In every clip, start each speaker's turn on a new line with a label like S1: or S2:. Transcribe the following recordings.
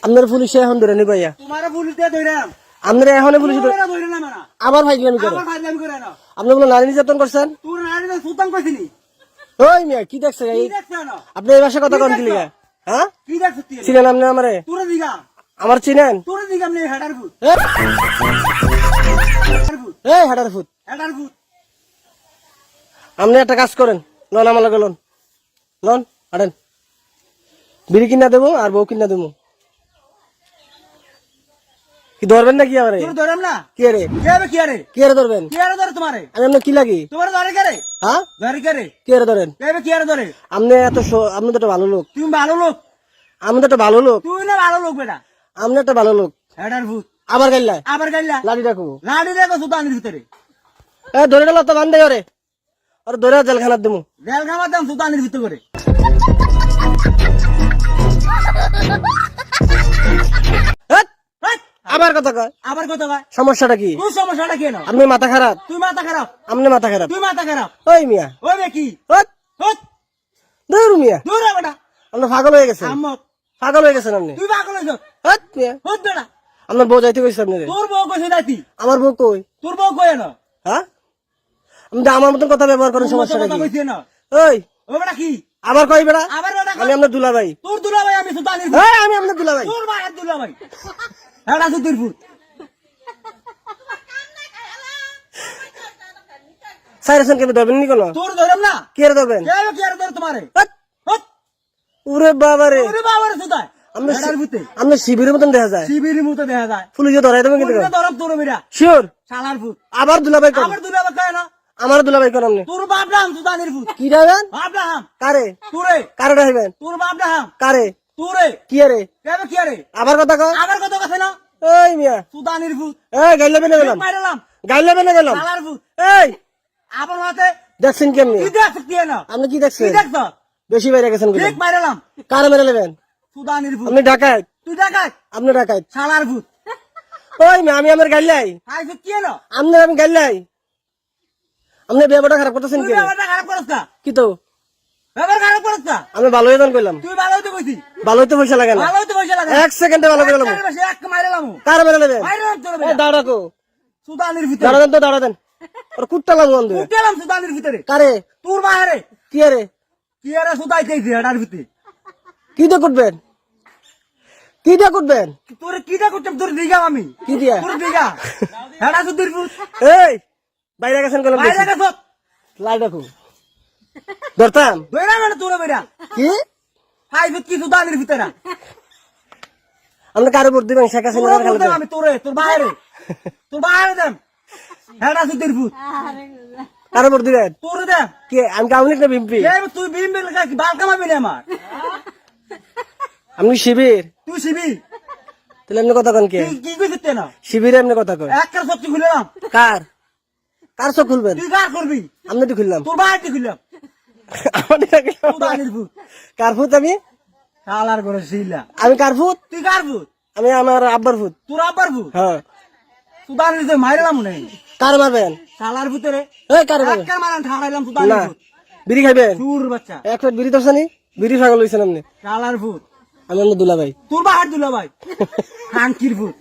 S1: আপনার পুলিশে এখন ধরে নি ভাইয়া
S2: তোমার পুলিশ দিয়ে ধইরাম
S1: আপনারা এখন পুলিশ
S2: ধরে না মানা
S1: আবার ফাইজলামি করে
S2: আবার ফাজলামি করে না
S1: আপনি বলে নারী নির্যাতন করছেন
S2: তোর নারী তো সুতান কইছিনি
S1: ওই মিয়া কি দেখছে
S2: কি দেখছ না
S1: আপনি এই ভাষা কথা কোন কি লিগা হ্যাঁ
S2: কি দেখছ তুই
S1: চিনেন আপনি আমারে
S2: তোর দিগা
S1: আমার চিনেন
S2: তোর দিগা আমি হেডার ফুট
S1: এই হাটার ফুট
S2: হেডার ফুট
S1: আপনি একটা কাজ করেন লন আমার লগে লন লন হাঁটেন বিড়ি কিনা দেবো আর বউ কিনা দেবো কি ধরবেন না কি আমারে
S2: তোর ধরাম না
S1: কি রে
S2: কি আরে
S1: কি রে ধরবেন
S2: কি আরে ধরে তোমারে
S1: আমি আপনার কি লাগি
S2: তোমার ধরে করে
S1: হ্যাঁ
S2: ধরে করে
S1: কি রে ধরেন
S2: কি আরে ধরে
S1: আপনি এত আপনি তো একটা ভালো লোক
S2: তুমি ভালো লোক
S1: আমি তো একটা ভালো লোক
S2: তুই না ভালো লোক বেটা
S1: আপনি একটা ভালো লোক
S2: হেডার ফুট
S1: আবার গাইলা
S2: আবার গাইলা
S1: লাঠি রাখো
S2: লাড়ি দেখো সুতানের ভিতরে
S1: এ ধরে গেল তো বান্ধে ওরে আর ধরে জেলখানার দেবো
S2: জেল খাবার দাম সুতানের ভিতরে করে
S1: হেৎ, আবার কথা কয়
S2: আবার কত ভাই
S1: সমস্যাটা কি
S2: তুই সমস্যাটা কেন
S1: আপনি মাথা খারাপ
S2: তুই মাথা খারাপ
S1: আপনি মাথা খারাপ
S2: তুই মাথা খারাপ
S1: ওই মিয়া
S2: ওই বে কি
S1: হেৎ,
S2: হট
S1: দূর মিয়া
S2: দূর রে বেটা
S1: আপনি পাগল হয়ে গেছেন
S2: আম্মক
S1: পাগল হয়ে গেছেন আপনি
S2: তুই পাগল হইছ
S1: হেৎ, মিয়া
S2: হট বেটা
S1: আপনার বউ যাইতে কইছে আপনি
S2: তোর বউ কইছে দাইতি
S1: আমার বউ কই
S2: তোর বউ কই না
S1: হ্যাঁ আপনি তো আমার মতন কথা ব্যবহার করেন সমস্যাটা
S2: কথা
S1: কি
S2: কইছে না
S1: ওই
S2: ও বেটা কি
S1: আবার কই বেড়া
S2: আবার বেটা
S1: আমি আপনার দুলা ভাই
S2: তোর দুলা ভাই আমি সুতানের
S1: হ্যাঁ আমি আপনার দুলা ভাই
S2: তোর ভাই দুলা ভাই হেডা সুতির ফুট
S1: সাইরেছেন কেন ধরবেন নি কোনো
S2: তোর ধরম না
S1: কে রে ধরবেন
S2: কি আরে ধর তোমারে
S1: হেৎ,
S2: হট
S1: ওরে বাবা রে
S2: ওরে বাবার সুতায়
S1: আপনি
S2: হেডার ফুটে
S1: আপনি শিবিরের মতন দেখা যায়
S2: শিবিরের মতো দেখা যায়
S1: পুলিশে ধরাই দেবেন কিন্তু
S2: তোর ধরম তোর বেটা
S1: শিওর
S2: শালার ফুট
S1: আবার দুলা ভাই কোন
S2: আবার দুলা ভাই কয় না
S1: আমার দুলা ভাই কোন আপনি
S2: তোর বাপ নাম সুতানের ফুট
S1: কি যাবেন
S2: বাপ নাম
S1: কারে
S2: তোরে
S1: কারে ডাইবেন
S2: তোর বাপ নাম
S1: কারে
S2: তোরে
S1: কি রে
S2: কেবে কি আরে
S1: আবার কথা কয়
S2: আবার কত কথা না
S1: এই মিয়া
S2: সুতানের ফুট
S1: এই গাইলে বেনে গেলাম
S2: মাইরালাম
S1: গাইলে বেনে গেলাম
S2: শালার ফুট
S1: এই
S2: আবার হাতে
S1: দেখছেন কেমনি
S2: কি দেখ কি না
S1: আপনি কি
S2: কি
S1: দেখছেন
S2: দেখছ
S1: বেশি বাইরে গেছেন
S2: ঠিক মাইরালাম
S1: কারে মেরে নেবেন
S2: সুতানের ফুট
S1: আপনি ডাকাত
S2: তুই দেখাই
S1: আপনি ডাকাত
S2: শালার ফুট
S1: ওই মিয়া আমি আমার গাইলাই
S2: আই ফুট কি না
S1: আপনি আমি গাইলাই আপনি ব্যবহারটা খারাপ করতেছেন
S2: তুই
S1: কেন
S2: ব্যাপারটা খারাপ করছ না
S1: কি তো
S2: ব্যাপার খারাপ করছ না
S1: আমি ভালো হয়ে কইলাম
S2: তুই ভালো হইতে কইছি
S1: ভালো হইতে পয়সা লাগে না
S2: ভালো হইতে পয়সা লাগে
S1: এক সেকেন্ডে ভালো করে গেলাম
S2: এক মাইরালাম
S1: কারে মেরে নেবেন
S2: মাইরালাম তোর
S1: এই দাঁড়া কো
S2: সুতানের ভিতরে
S1: দাঁড়া দেন তো দাঁড়া দেন আর কুত্তা লাগু বন্ধু
S2: উঠলাম সুতানের ভিতরে
S1: কারে
S2: তোর মায়েরে
S1: কি রে
S2: কি আরে সুতাইতেছি হেডার ভিতরে
S1: কি দিয়ে করবেন কি দিয়ে করবেন
S2: তোর কিটা করতে তোর দিগাম আমি
S1: কি দিয়া
S2: তোর দিগা হেডা সুতির ফুট
S1: এই বাইরে গেছেন কলম
S2: বাইরে গেছ
S1: লাইট রাখো ধরতাম
S2: দইরা মানে তোর বেরা
S1: কি
S2: হাই ফুট কি সুতানের ভিতরে
S1: আপনি কারে ভোট দিবেন শেখ হাসিনা
S2: তোর
S1: খালেদা
S2: দেম আমি তোরে তোর বাইরে দেম হেডা সুতির ফুট
S1: কারে ভোট দিবেন
S2: তোর দেম
S1: কি আমি আওয়ামী লীগ না বিএনপি
S2: এই তুই বিম বিল কি বাল কামাবি না আমার
S1: আমি শিবির
S2: তুই শিবি
S1: তাহলে এমনি কথা কন কে
S2: তুই কি কইছিস না
S1: শিবিরে এমনি কথা কয়
S2: একটা সত্যি খুললাম
S1: কার কার চোখ খুলবেন
S2: তুই কার করবি
S1: আমি তো খুললাম
S2: তোর বাইরে খুললাম
S1: আমাদের
S2: সুতানের ফুট
S1: কার ফুট আমি
S2: শালার করে শিলা
S1: আমি কার ফুট
S2: তুই কার ফুট
S1: আমি আমার আব্বার ফুট
S2: তোর আব্বার ফুট
S1: হ্যাঁ
S2: সুতানের ভিতরে মাইরালাম না
S1: কার মারবেন
S2: শালার ভিতরে
S1: এই কার মারবেন
S2: একটা মারান ঠাড়াইলাম সুতানের
S1: না
S2: ফুট
S1: বিড়ি খাইবেন
S2: সুর বাচ্চা
S1: এক প্লেট বিড়ি দর্শানি বিড়ি পাগল হয়েছেন আপনি
S2: শালার ফুট
S1: আমি আপনার দুলা ভাই
S2: তোর বাহার দুলা ভাই হাঙ্কির ফুট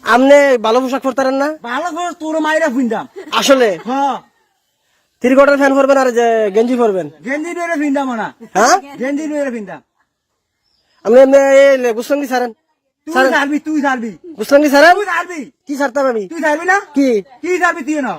S1: আপনি ভালো পোশাক পরতারেন না
S2: ভালো করে তোর মাইরা ফিন্দাম
S1: আসলে
S2: হ্যাঁ
S1: থ্রি কোয়ার্টার ফ্যান পরবেন আর যে গেঞ্জি পরবেন
S2: গেঞ্জি নিয়ে ফিন্দাম না
S1: হ্যাঁ
S2: গেঞ্জি নিয়ে ফিন্দাম
S1: আপনি এমনি গুসলঙ্গি সারেন
S2: তুই ছাড়বি তুই ছাড়বি
S1: গুসলঙ্গি সারেন
S2: তুই ছাড়বি
S1: কি সারতাম আমি
S2: তুই ছাড়বি না
S1: কি
S2: কি ছাড়বি তুই না